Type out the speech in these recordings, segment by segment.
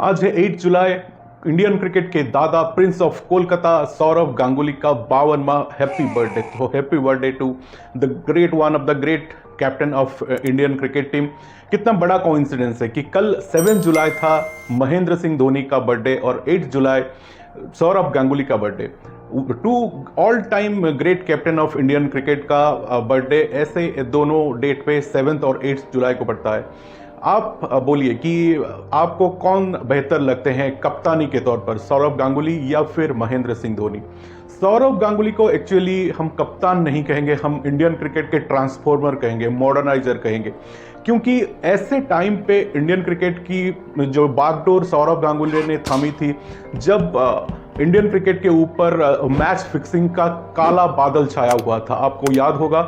आज है 8 जुलाई। Indian cricket के दादा प्रिंस ऑफ कोलकाता सौरव गांगुली का 52वां हैप्पी बर्थडे। तो happy birthday to the great one of the great captain of Indian cricket team. कितना बड़ा कोइंसिडेंस है कि कल 7 जुलाई था महेंद्र सिंह धोनी का बर्थडे और 8 जुलाई सौरव गांगुली का birthday. To all time great captain of Indian cricket का बर्थडे ऐसे दोनों डेट पे 7 और 8 जुलाई को पड़ता है। आप बोलिए कि आपको कौन बेहतर लगते हैं कप्तानी के तौर पर, सौरव गांगुली या फिर महेंद्र सिंह धोनी? सौरव गांगुली को एक्चुअली हम कप्तान नहीं कहेंगे, हम इंडियन क्रिकेट के ट्रांसफॉर्मर कहेंगे, मॉडर्नाइजर कहेंगे, क्योंकि ऐसे टाइम पे इंडियन क्रिकेट की जो बागडोर सौरव गांगुली ने थामी थी, जब इंडियन क्रिकेट के ऊपर मैच फिक्सिंग का काला बादल छाया हुआ था। आपको याद होगा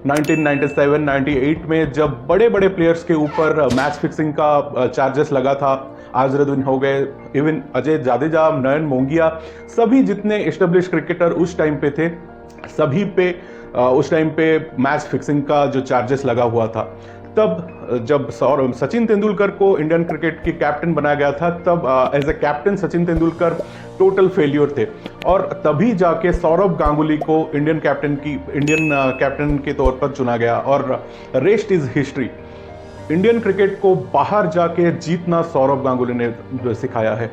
1997-98 में जब बड़े बड़े प्लेयर्स के ऊपर मैच फिक्सिंग का चार्जेस लगा था। आजरुद्दीन हो गए, इवन अजय जाडेजा, नयन मोंगिया, सभी जितने एस्टेब्लिश क्रिकेटर उस टाइम पे थे, सभी पे उस टाइम पे मैच फिक्सिंग का जो चार्जेस लगा हुआ था। तब जब सचिन तेंदुलकर को इंडियन क्रिकेट की कैप्टन बनाया गया था, तब as a captain Sachin Tendulkar total failure थे और तभी जाके सौरव गांगुली को इंडियन कैप्टन के तौर पर चुना गया और rest is history. Indian cricket को बाहर जाके जीतना सौरव गांगुली ने सिखाया है।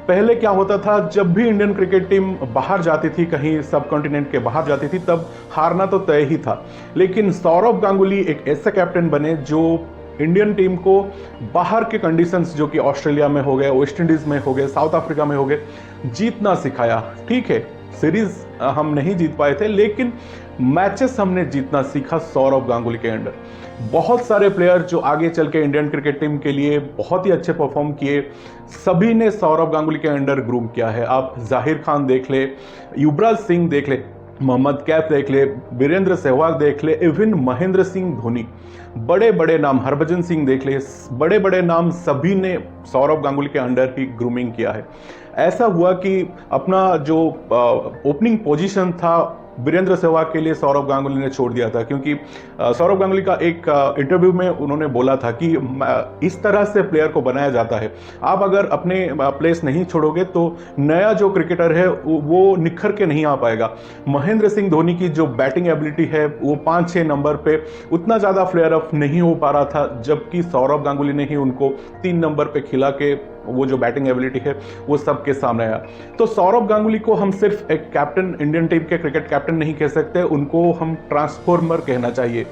पहले क्या होता था, जब भी इंडियन क्रिकेट टीम बाहर जाती थी, कहीं सब कॉन्टिनेंट के बाहर जाती थी, तब हारना तो तय ही था। लेकिन सौरव गांगुली एक ऐसा कैप्टन बने जो इंडियन टीम को बाहर के कंडीशंस, जो कि ऑस्ट्रेलिया में हो गए, वेस्ट इंडीज में हो गए, साउथ अफ्रीका में हो गए, जीतना सिखाया। ठीक है, सीरीज हम नहीं जीत पाए थे, लेकिन मैचेस हमने जीतना सीखा सौरव गांगुली के अंडर। बहुत सारे प्लेयर जो आगे चल के इंडियन क्रिकेट टीम के लिए बहुत ही अच्छे परफॉर्म किए, सभी ने सौरव गांगुली के अंडर ग्रूम किया है। आप जाहिर खान देख ले, युवराज सिंह देख ले, मोहम्मद कैफ देख ले, वीरेंद्र सहवाग देख ले, इवन महेंद्र सिंह धोनी, बड़े बड़े नाम, हरभजन सिंह देख ले, बड़े बड़े नाम, सभी ने सौरव गांगुली के अंडर ही ग्रूमिंग किया है। ऐसा हुआ कि अपना जो ओपनिंग पोजीशन था वीरेंद्र सहवाग के लिए सौरव गांगुली ने छोड़ दिया था, क्योंकि सौरव गांगुली का एक इंटरव्यू में उन्होंने बोला था कि इस तरह से प्लेयर को बनाया जाता है, आप अगर अपने प्लेस नहीं छोड़ोगे तो नया जो क्रिकेटर है वो निखर के नहीं आ पाएगा। महेंद्र सिंह धोनी की जो बैटिंग एबिलिटी है वो 5-6 नंबर पे उतना ज़्यादा फ्लेयर अप नहीं हो पा रहा था, जबकि सौरव गांगुली ने ही उनको 3 नंबर पे खिला के वो जो बैटिंग एबिलिटी है वो सबके सामने आया। तो सौरव गांगुली को हम सिर्फ एक कैप्टन, इंडियन टीम के क्रिकेट कैप्टन नहीं कह सकते, उनको हम ट्रांसफॉर्मर कहना चाहिए।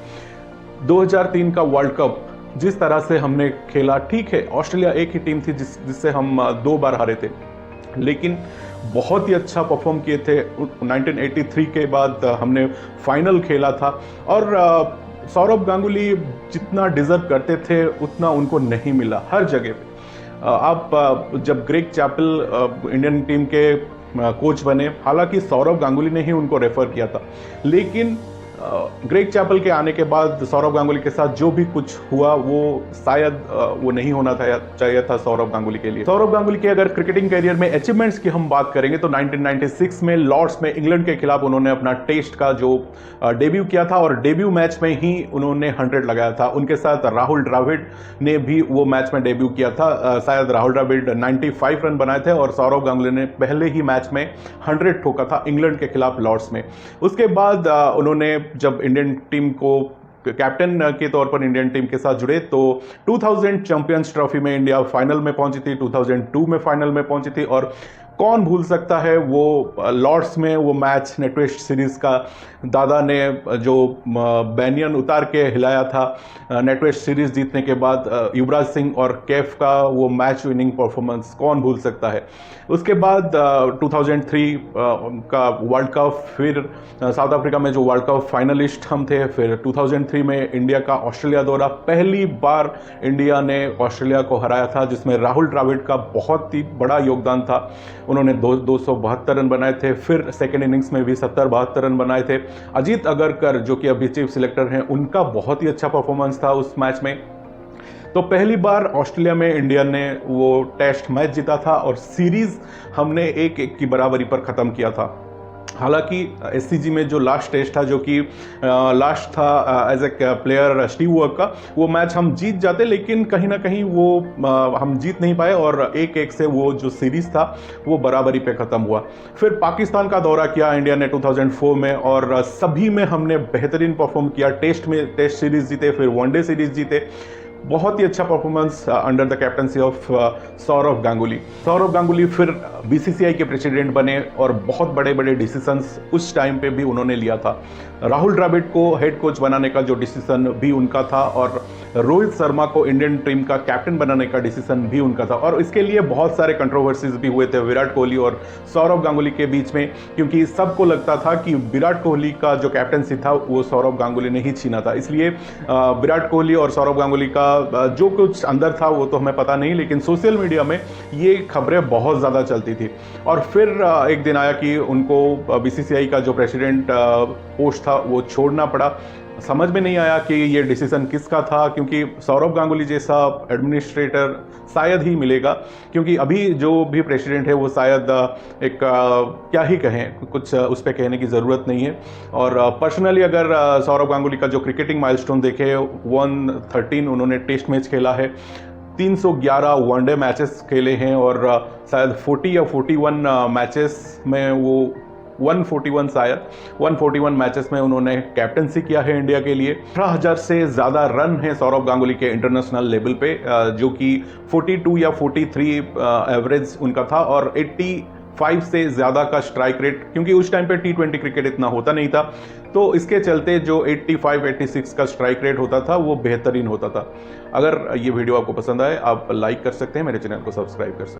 2003 का वर्ल्ड कप जिस तरह से हमने खेला, ठीक है ऑस्ट्रेलिया एक ही टीम थी जिससे हम 2 बार हारे थे, लेकिन बहुत ही अच्छा परफॉर्म किए थे। 1983 के बाद हमने फाइनल खेला था और सौरव गांगुली जितना डिजर्व करते थे उतना उनको नहीं मिला हर जगह पे। आप जब ग्रेग चैपल इंडियन टीम के कोच बने, हालांकि सौरव गांगुली ने ही उनको रेफर किया था, लेकिन ग्रेग चैपल के आने के बाद सौरव गांगुली के साथ जो भी कुछ हुआ वो शायद वो नहीं होना था, चाहिए था सौरव गांगुली के लिए। सौरव गांगुली के अगर क्रिकेटिंग करियर में अचीवमेंट्स की हम बात करेंगे तो 1996 में लॉर्ड्स में इंग्लैंड के खिलाफ उन्होंने अपना टेस्ट का जो डेब्यू किया था और डेब्यू मैच में ही उन्होंने 100 लगाया था। उनके साथ राहुल द्रविड़ ने भी वो मैच में डेब्यू किया था। शायद राहुल द्रविड़ 95 रन बनाए थे और सौरव गांगुली ने पहले ही मैच में 100 ठोका था इंग्लैंड के खिलाफ लॉर्ड्स में। उसके बाद उन्होंने जब इंडियन टीम को कैप्टन के तौर पर इंडियन टीम के साथ जुड़े तो 2000 चैंपियंस ट्रॉफी में इंडिया फाइनल में पहुंची थी, 2002 में फाइनल में पहुंची थी और कौन भूल सकता है वो लॉर्ड्स में वो मैच टेस्ट सीरीज का दादा ने जो बैनियन उतार के हिलाया था टेस्ट सीरीज जीतने के बाद, युवराज सिंह और कैफ का वो मैच विनिंग परफॉर्मेंस कौन भूल सकता है। उसके बाद 2003 का वर्ल्ड कप, फिर साउथ अफ्रीका में जो वर्ल्ड कप फाइनलिस्ट हम थे, फिर 2003 में इंडिया का ऑस्ट्रेलिया दौरा, पहली बार इंडिया ने ऑस्ट्रेलिया को हराया था जिसमें राहुल द्रविड़ का बहुत ही बड़ा योगदान था। उन्होंने 272 रन बनाए थे, फिर सेकेंड इनिंग्स में भी 70-72 रन बनाए थे। अजीत अगरकर जो कि अभी चीफ सिलेक्टर हैं, उनका बहुत ही अच्छा परफॉर्मेंस था उस मैच में। तो पहली बार ऑस्ट्रेलिया में इंडिया ने वो टेस्ट मैच जीता था और सीरीज हमने 1-1 की बराबरी पर ख़त्म किया था। हालांकि एससीजी में जो लास्ट टेस्ट था, जो कि लास्ट था एज ए प्लेयर स्टीव वर्क का, वो मैच हम जीत जाते, लेकिन कहीं ना कहीं वो हम जीत नहीं पाए और 1-1 से वो जो सीरीज था वो बराबरी पे ख़त्म हुआ। फिर पाकिस्तान का दौरा किया इंडिया ने 2004 में और सभी में हमने बेहतरीन परफॉर्म किया। टेस्ट में टेस्ट सीरीज जीते, फिर वनडे सीरीज जीते। बहुत ही अच्छा performance under the captaincy of Sourav Ganguly. Sourav Ganguly फिर बीसीसीआई के प्रेसिडेंट बने और बहुत बड़े बड़े डिसीजंस उस टाइम पे भी उन्होंने लिया था। राहुल द्रविड़ को हेड कोच बनाने का जो डिसीजन भी उनका था और रोहित शर्मा को इंडियन टीम का कैप्टन बनाने का डिसीजन भी उनका था। और इसके लिए बहुत सारे कंट्रोवर्सीज भी हुए थे विराट कोहली और सौरव गांगुली के बीच में, क्योंकि सबको लगता था कि विराट कोहली का जो कैप्टनसी था वो सौरव गांगुली ने ही छीना था। इसलिए विराट कोहली और सौरव गांगुली का जो कुछ अंदर था वो तो हमें पता नहीं, लेकिन सोशल मीडिया में ये खबरें बहुत ज़्यादा चलती थी। और फिर एक दिन आया कि उनको बीसीसीआई का जो प्रेसिडेंट पोस्ट था वो छोड़ना पड़ा। समझ में नहीं आया कि ये डिसीजन किसका था, क्योंकि सौरव गांगुली जैसा एडमिनिस्ट्रेटर शायद ही मिलेगा, क्योंकि अभी जो भी प्रेसिडेंट है वो शायद एक क्या ही कहें, कुछ उस पर कहने की ज़रूरत नहीं है। और पर्सनली अगर सौरव गांगुली का जो क्रिकेटिंग माइलस्टोन देखे, 113 उन्होंने टेस्ट मैच खेला है, 311 वनडे मैचेस खेले हैं और शायद 40 या 41 मैचेस में वो 141 मैचेस में उन्होंने कैप्टनसी किया है इंडिया के लिए। 18,000 से ज़्यादा रन हैं सौरव गांगुली के इंटरनेशनल लेवल पे, जो कि 42 या 43 एवरेज उनका था और 85 से ज़्यादा का स्ट्राइक रेट, क्योंकि उस टाइम पे T20 क्रिकेट इतना होता नहीं था, तो इसके चलते जो 85-86 का स्ट्राइक रेट होता था वो बेहतरीन होता था। अगर ये वीडियो आपको पसंद आए, आप लाइक कर सकते हैं, मेरे चैनल को सब्सक्राइब कर सकते हैं।